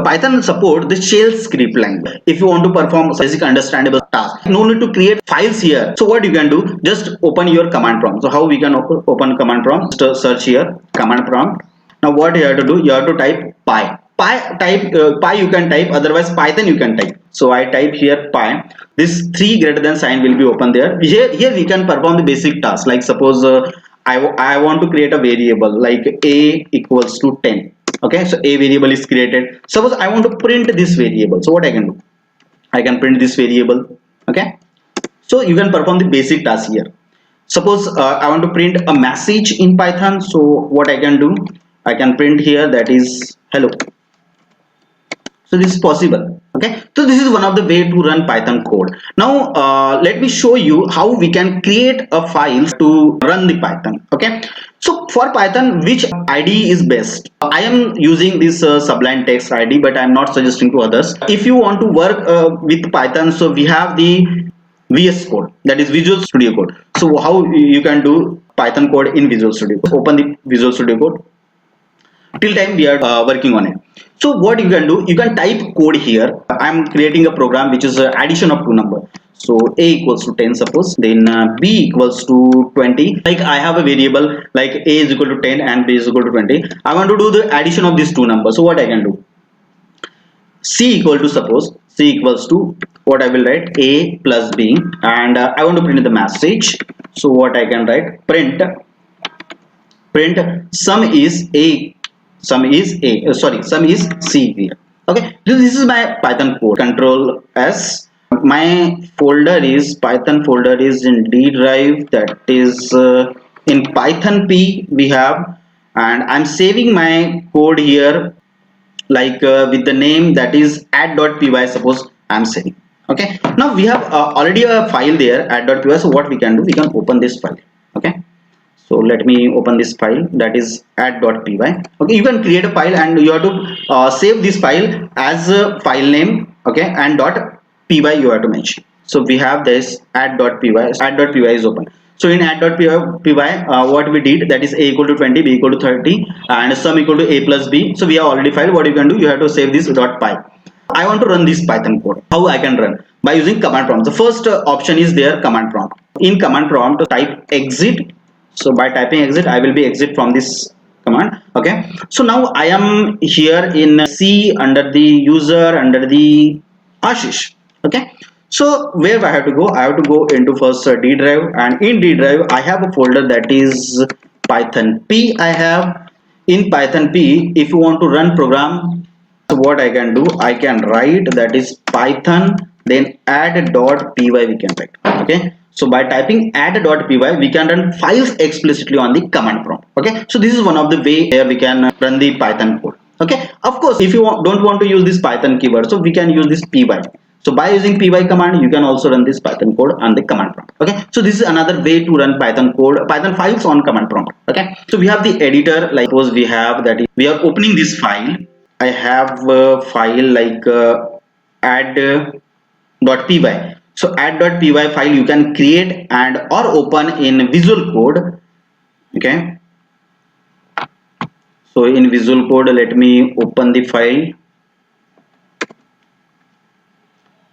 Python support the shell script language. If you want to perform basic understandable task, no need to create files here. So what you can do, just open your command prompt. So how we can open command prompt? Just search here command prompt. Now what you have to do, you have to type py you can type, otherwise Python you can type. So I type here py. This 3 greater than sign will be open there. Here we can perform the basic task, like suppose I want to create a variable like a equals to 10. Okay, so a variable is created. Suppose I want to print this variable, so what I can do, I can print this variable. Okay, so you can perform the basic task here. Suppose I want to print a message in Python, so what I can do, I can print here that is hello. So this is possible. Okay, so this is one of the way to run Python code. Now let me show you how we can create a file to run the Python. Okay, so for Python, which IDE is best? I am using this Sublime Text IDE, but I am not suggesting to others. If you want to work with Python, so we have the VS Code, that is Visual Studio Code. So how you can do Python code in Visual Studio Code? Open the Visual Studio Code. Till time we are working on it. So what you can do, you can type code here. I'm creating a program which is addition of two numbers. So a equals to 10 suppose, then b equals to 20. Like I have a variable like a is equal to 10 and b is equal to 20. I want to do the addition of these two numbers. So what I can do, c equal to, suppose c equals to, what I will write, a plus b, and I want to print the message. So what I can write, print sum is a, sum is c here. Okay, this is my Python code. Control S. My folder is Python folder is in D drive, that is in Python P we have, and I'm saving my code here like with the name that is add.py. Suppose I'm saving. Okay, now we have already a file there, add.py. So what we can do, we can open this file. Okay, so let me open this file, that is add.py. Okay, you can create a file and you have to save this file as a file name. Okay, and .py you have to mention. So we have this add.py. Add.py is open. So in add.py what we did, that is a equal to 20, b equal to 30, and sum equal to a plus b. So we have already filed. What you can do, you have to save this .py. I want to run this Python code. How I can run? By using command prompt. The first option is there, command prompt. In command prompt type exit. So by typing exit, I will be exit from this command. Okay, so now I am here in C under the user, under the Ashish. Okay, so where I have to go, I have to go into first D drive, and in D drive I have a folder that is Python P. I have in Python P, if you want to run program, so what I can do, I can write that is Python, then add.py we can write. Okay, so by typing add.py we can run files explicitly on the command prompt. Okay, so this is one of the way where we can run the Python code. Okay, of course if you don't want to use this Python keyword, so we can use this py. So by using py command you can also run this Python code on the command prompt. Okay, so this is another way to run Python code, Python files on command prompt. Okay, so we have the editor, like suppose we have that we are opening this file. I have a file like add.py. So add.py file you can create and or open in Visual Code. Okay, so in Visual Code, let me open the file.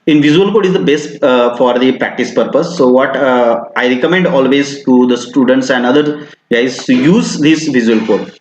In Visual Code is the best for the practice purpose. So what I recommend always to the students and other guys to use this Visual Code.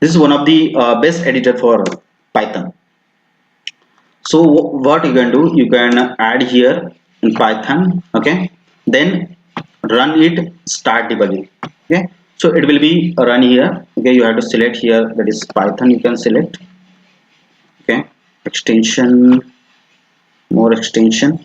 This is one of the best editor for Python. So what you can do, you can add here in Python. Okay, then run it, start debugging. Okay, so it will be run here. Okay, you have to select here, that is Python, you can select. Okay, extension, more extension.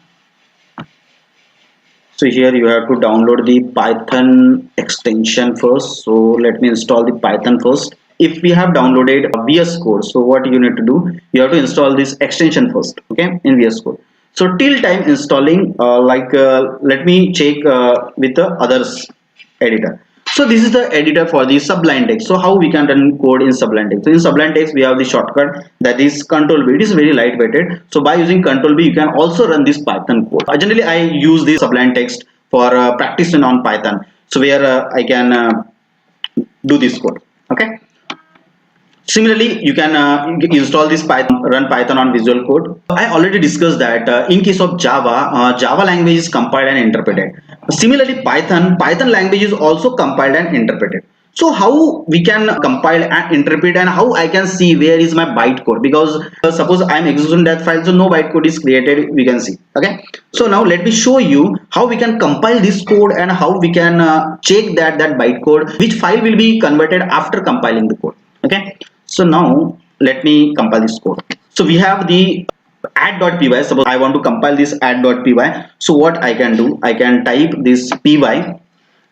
So here you have to download the Python extension first. So let me install the Python first. If we have downloaded VS Code, so what you need to do, you have to install this extension first. Okay, in VS Code. So till time installing, let me check with the others editor. So this is the editor for the Sublime Text. So how we can run code in Sublime Text? So in Sublime Text we have the shortcut that is Control B. It is very lightweighted. So by using Control B you can also run this Python code. Generally I use the Sublime Text for practicing on Python. So where I can do this code. Okay. Similarly, you can install this Python, run Python on Visual Code. I already discussed that in case of Java, Java language is compiled and interpreted. Similarly, Python language is also compiled and interpreted. So how we can compile and interpret, and how I can see where is my bytecode, because suppose I am executing that file, so no bytecode is created, we can see. Okay, so now let me show you how we can compile this code and how we can check that bytecode, which file will be converted after compiling the code. Okay, so now let me compile this code. So we have the add.py. Suppose I want to compile this add.py. So what I can do, I can type this py,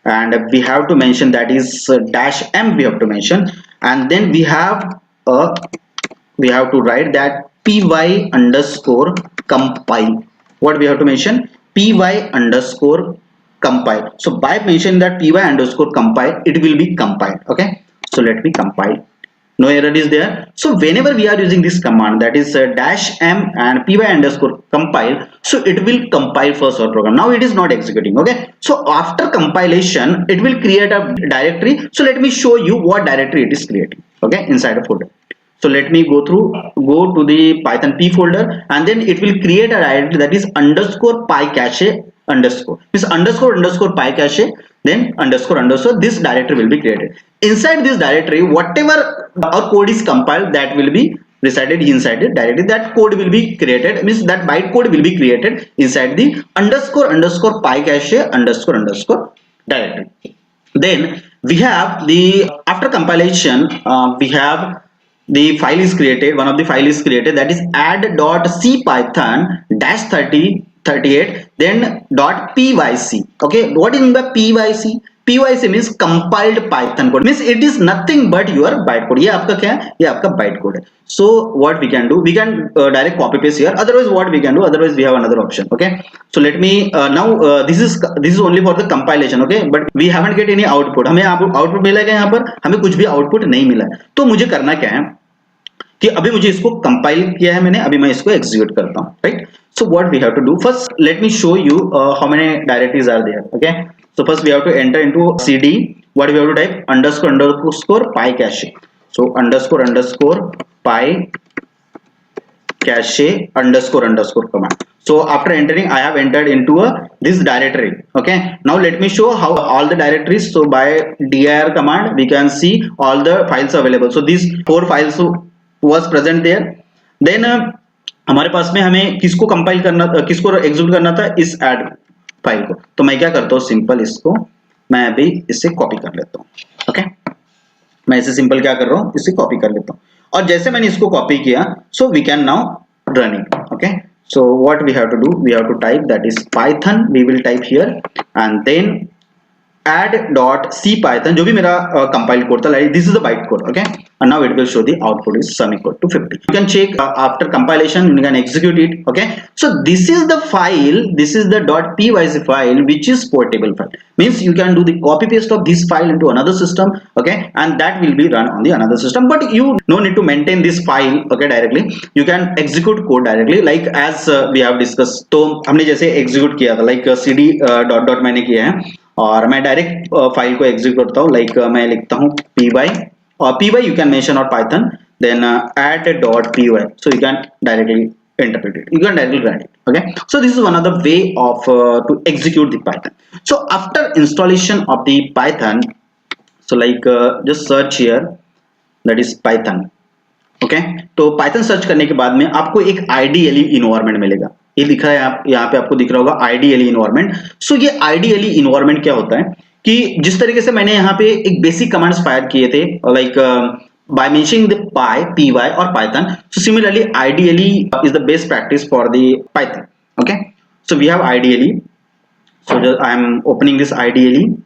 and we have to mention that is dash m, we have to mention, and then we have to write that py underscore compile. What we have to mention, py underscore compile. So by mentioning that py underscore compile, it will be compiled. Okay, so let me compile. No error is there. So whenever we are using this command, that is dash m and py underscore compile, so it will compile first our program. Now it is not executing. Okay, so after compilation it will create a directory. So let me show you what directory it is creating. Okay, inside a folder. So let me go to the Python P folder, and then it will create a directory that is underscore PyCache underscore. This underscore PyCache, then underscore, this directory will be created. Inside this directory, whatever our code is compiled, that will be resided inside it directly. That code will be created, means that bytecode will be created inside the underscore PyCache underscore directory. Then we have the, after compilation, we have the file is created, one of the file is created, that is add.cpython dash 38, then .pyc. Okay, what is mean by pyc? pyc means compiled Python code, means it is nothing but your bytecode. ये आपका क्या है, ये आपका bytecode है. So what we can do, we can direct copy paste here. Otherwise what we can do, otherwise we have another option. Okay, so let me now this is only for the compilation. Okay, but we haven't get any output. हमें output मिला है, यहाँ पर हमें कुछ भी output नहीं मिला है. तो मुझे करना क्या है कि अभी मुझे इसको कंपाइल किया है मैंने, अभी मैं इसको एग्जीक्यूट करता हूं. Right, so what we have to do, first let me show you how many directories are there. Okay, so first we have to enter into cd. What we have to type, underscore PyCache. So underscore PyCache underscore command. So after entering, I have entered into this directory. Okay, now let me show how all the directories. So by dir command we can see all the files available. So these 4 files was present there. Then हमारे पास में हमें किसको compile करना, किसको execute करना था, इस add file को. तो मैं क्या करता हूँ, सिंपल इसको मैं अभी इससे कॉपी कर लेता हूँ. ओके, मैं इसे सिंपल क्या कर रहा हूँ, इससे कॉपी कर लेता हूँ, और जैसे मैंने इसको कॉपी किया, so we can now run it. Okay, so what we have to do, we have to type that is python, we will type here, and then add.cpython, जो भी मेरा compiled code था, like this is the bytecode. Okay, and now it will show the output is sum equal to 50. You can check after compilation, you can execute it. Okay, so this is the file, this is the .pyc file, which is portable file, means you can do the copy paste of this file into another system. Okay, and that will be run on the another system, but you no need to maintain this file. Okay, directly you can execute code directly, like as we have discussed. तो हमने जैसे execute किया था, like cd dot मैंने किया है, और मैं डायरेक्ट फाइल को एग्जीक्यूट करता हूँ. लाइक मैं लिखता हूँ py, और py you can mention or python, then add.py, so you can directly interpret it, you can directly run it. Okay, so this is one of the way of to execute the Python. So after installation of the Python, so like just search here, that is Python. Okay, तो Python search करने के बाद में आपको एक IDLE environment मिलेगा. ये लिखा है यहाँ पे आपको दिख रहा होगा आईडीएलई इन्वायरमेंट. सो ये आईडीएलई इन्वायरमेंट क्या होता है कि जिस तरीके से मैंने यहाँ पे एक बेसिक कमांड्स फायर किए थे, like by mentioning the py or python, so similarly ideally is the best practice for the Python. Okay, so we have ideally, so just I am opening this ideally.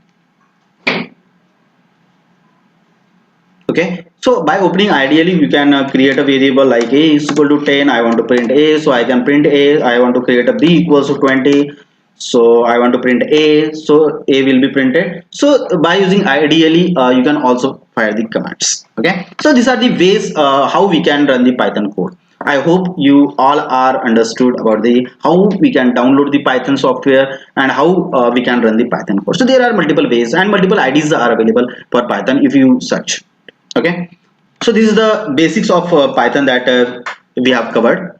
Okay, so by opening ideally you can create a variable like a is equal to 10, I want to print a, so I can print a. I want to create a b equals to 20, so I want to print a, so a will be printed. So by using ideally you can also fire the commands. Okay, so these are the ways how we can run the Python code. I hope you all are understood about the how we can download the Python software and how we can run the Python code. So there are multiple ways and multiple IDs are available for Python if you search. Okay, So this is the basics of Python that we have covered.